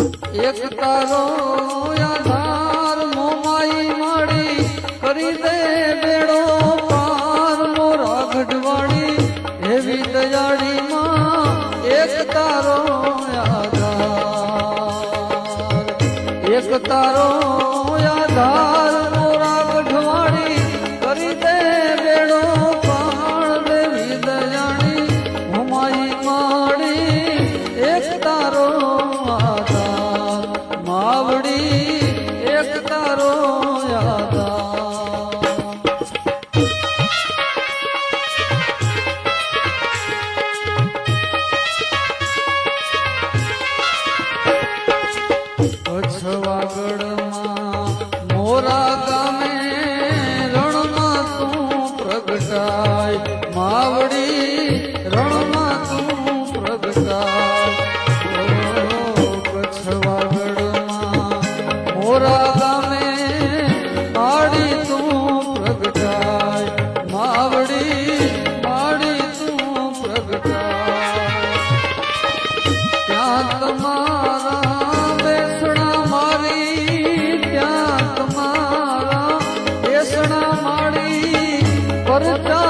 એક તારો આધાર મોમાઈ માડી કરી દે બેડો પાર મોરા ગઢવાડી એવી દયાળી માં એક તારો આધાર એક તારો આધાર મોરા ગઢવાડી કરી દે બેડો પાર દેવી દયાળી મોમાઈ માડી એક તારો માવડી એક તારો પછવાગઢમાં મોરા ગામે રણમાં તું પ્રગટાય માવડી રણમાં તું પ્રગટાય મોરા ગામે માડી તું પ્રગટાય માવડી માડી તું પ્રગટાય ત્યાં તમારા બેસણા મારી ત્યાં તમારા બેસણા માડી પરચા